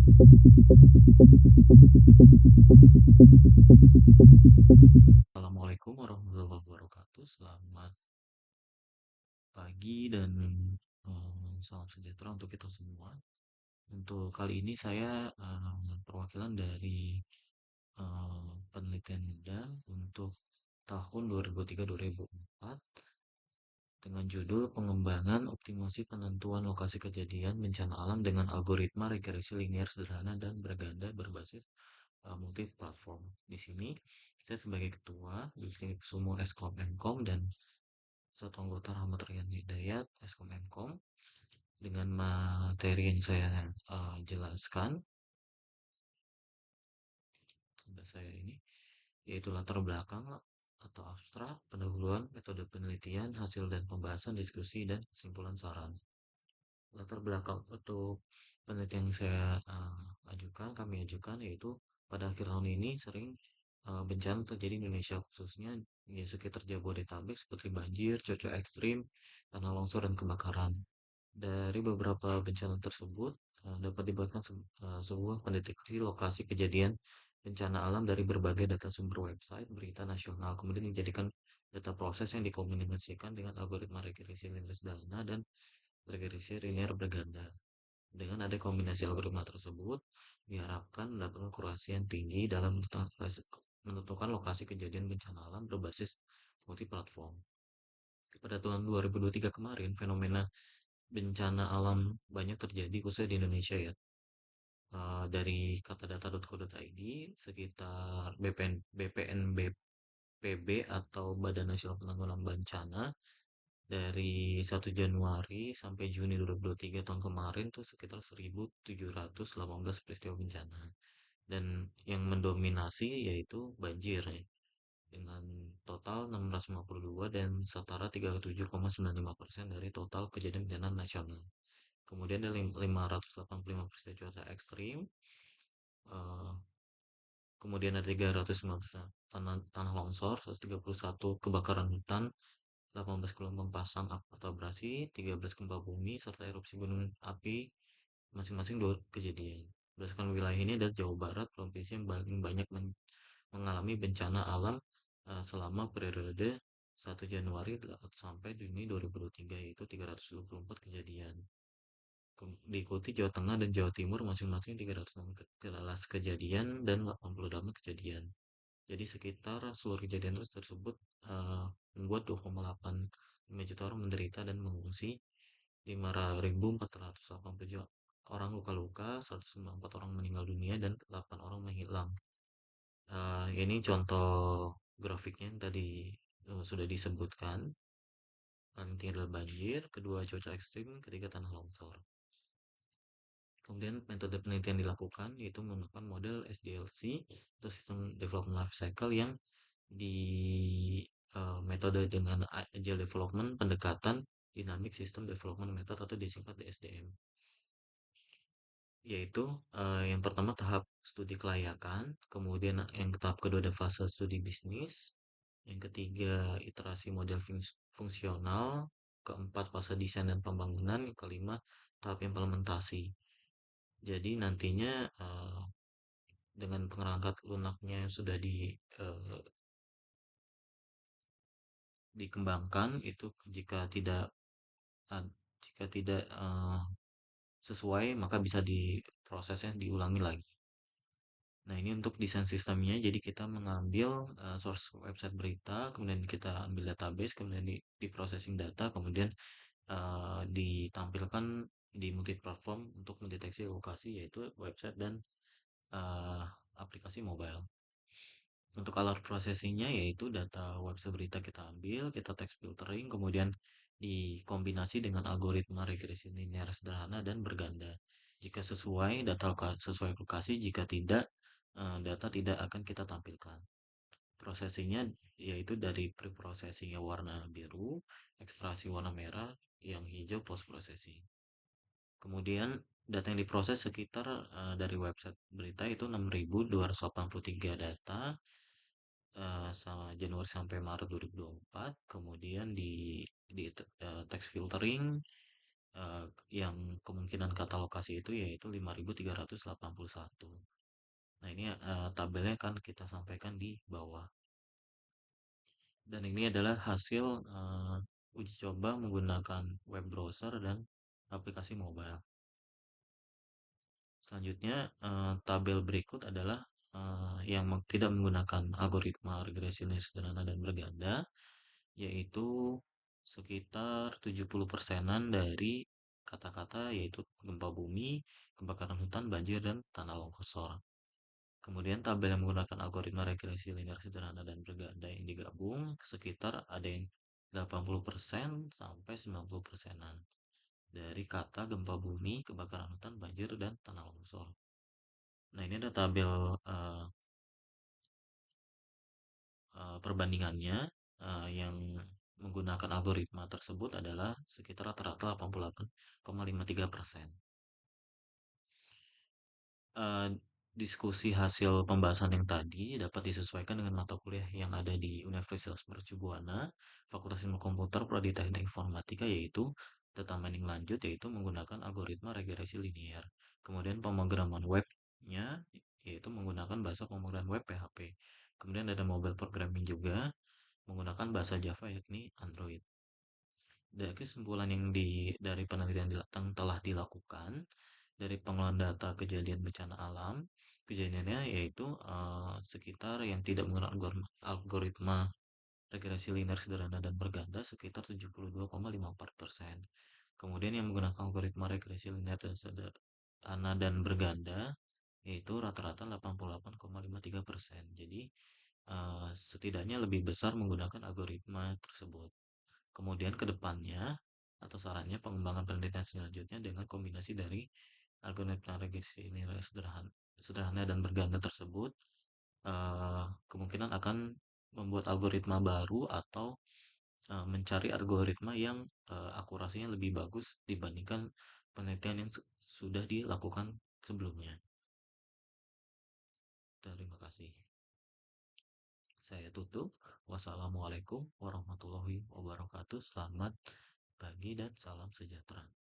Assalamualaikum warahmatullahi wabarakatuh. Selamat pagi dan salam sejahtera untuk kita semua. Untuk kali ini saya perwakilan dari penelitian muda untuk tahun 2003-2004 dengan judul Pengembangan Optimasi Penentuan Lokasi Kejadian Bencana Alam dengan Algoritma Regresi Linier Sederhana dan Berganda berbasis multi platform. Di sini saya sebagai ketua, Lutfi Sumo Eskom Mkom dan satu anggota Rahmat Rian Hidayat Eskom Mkom dengan materi yang saya jelaskan sudah saya ini yaitu latar belakang atau abstrak, pendahuluan, metode penelitian, hasil dan pembahasan, diskusi dan kesimpulan saran. Latar belakang untuk penelitian yang saya kami ajukan yaitu pada akhir tahun ini sering bencana terjadi di Indonesia khususnya di sekitar Jabodetabek seperti banjir, cuaca ekstrim, tanah longsor dan kebakaran. Dari beberapa bencana tersebut dapat dibuatkan sebuah pendeteksi lokasi kejadian bencana alam dari berbagai data sumber website, berita nasional, kemudian dijadikan data proses yang dikomunikasikan dengan algoritma regresi linear sederhana dan regresi linear berganda. Dengan ada kombinasi algoritma tersebut, diharapkan mendapatkan akurasi yang tinggi dalam menentukan lokasi kejadian bencana alam berbasis multi platform. Pada tahun 2023 kemarin, fenomena bencana alam banyak terjadi khususnya di Indonesia ya. Dari katadata.co.id, sekitar BPNBPB atau Badan Nasional Penanggulangan Bencana dari 1 Januari sampai Juni 2023 tahun kemarin tuh sekitar 1.718 peristiwa bencana. Dan yang mendominasi yaitu banjir ya, dengan total 652 dan setara 37,95% dari total kejadian bencana nasional. Kemudian ada 585 peristiwa cuaca ekstrim, eh, kemudian ada 315 tanah longsor, 131 kebakaran hutan, 18 gelombang pasang atau abrasi, 13 gempa bumi, serta erupsi gunung api masing-masing 2 kejadian. Berdasarkan wilayah ini adalah Jawa Barat, provinsi yang paling banyak mengalami bencana alam selama periode 1 Januari sampai Juni 2023 yaitu 324 kejadian. Diikuti Jawa Tengah dan Jawa Timur masing-masing 316 kejadian dan 88 kejadian. Jadi sekitar seluruh kejadian tersebut membuat 2,85 juta orang menderita dan mengungsi, 5.487 orang luka-luka, 194 orang meninggal dunia, dan 8 orang menghilang. Ini contoh grafiknya yang tadi sudah disebutkan. Paling tinggi adalah banjir, kedua cuaca ekstrim, ketiga tanah longsor. Kemudian metode penelitian dilakukan yaitu menggunakan model SDLC atau System Development Life Cycle yang di metode dengan Agile Development pendekatan Dynamic System Development Method atau disingkat DSDM. Yaitu yang pertama tahap studi kelayakan, kemudian yang tahap kedua ada fase studi bisnis, yang ketiga iterasi model fungsional, keempat fase desain dan pembangunan, yang kelima tahap implementasi. Jadi nantinya dengan perangkat lunaknya yang sudah dikembangkan itu jika tidak sesuai maka bisa diprosesnya diulangi lagi. Nah, ini untuk desain sistemnya, jadi kita mengambil source website berita, kemudian kita ambil database, kemudian di processing data, kemudian ditampilkan di multi platform untuk mendeteksi lokasi yaitu website dan uh, aplikasi mobile. Untuk alat processingnya yaitu data website berita kita ambil, kita text filtering, kemudian dikombinasi dengan algoritma regresi linear sederhana dan berganda. Jika sesuai, data sesuai lokasi, jika tidak, data tidak akan kita tampilkan. Prosesinya yaitu dari pre-processingnya warna biru, ekstraksi warna merah, yang hijau post processing. Kemudian data yang diproses sekitar dari website berita itu 6.283 data sama Januari sampai Maret 2024. Kemudian di text filtering yang kemungkinan kata lokasi itu yaitu 5.381. Nah, ini tabelnya kan kita sampaikan di bawah. Dan ini adalah hasil uji coba menggunakan web browser dan aplikasi mobile. Selanjutnya, tabel berikut adalah tidak menggunakan algoritma regresi linear sederhana dan berganda, yaitu sekitar 70 persenan dari kata-kata yaitu gempa bumi, kebakaran hutan, banjir, dan tanah longsor. Kemudian tabel yang menggunakan algoritma regresi linear sederhana dan berganda yang digabung sekitar ada yang 80% sampai 90 persenan dari kata gempa bumi, kebakaran hutan, banjir, dan tanah longsor. Nah, ini ada tabel eh, perbandingannya yang menggunakan algoritma tersebut adalah sekitar rata-rata 88,53%. eh, Diskusi hasil pembahasan yang tadi dapat disesuaikan dengan mata kuliah yang ada di Universitas Mercubuana, Fakultas Ilmu Komputer, Prodi Teknik Informatika, yaitu data mining lanjut, yaitu menggunakan algoritma regresi linear. Kemudian pemrograman webnya, yaitu menggunakan bahasa pemrograman web PHP. Kemudian ada mobile programming juga, menggunakan bahasa Java yakni Android. Dari kesimpulan dari penelitian yang telah dilakukan, dari pengelolaan data kejadian bencana alam, kejadiannya yaitu sekitar yang tidak menggunakan algoritma regresi linear sederhana dan berganda sekitar 72,54%. Kemudian yang menggunakan algoritma regresi linear dan sederhana dan berganda yaitu rata-rata 88,53%. Jadi setidaknya lebih besar menggunakan algoritma tersebut. Kemudian ke depannya atau sarannya pengembangan penelitian selanjutnya dengan kombinasi dari algoritma regresi nilai sederhana, sederhana dan berganda tersebut kemungkinan akan membuat algoritma baru atau mencari algoritma yang akurasinya lebih bagus dibandingkan penelitian yang sudah dilakukan sebelumnya. Terima kasih. Saya tutup. Wassalamualaikum warahmatullahi wabarakatuh. Selamat pagi dan salam sejahtera.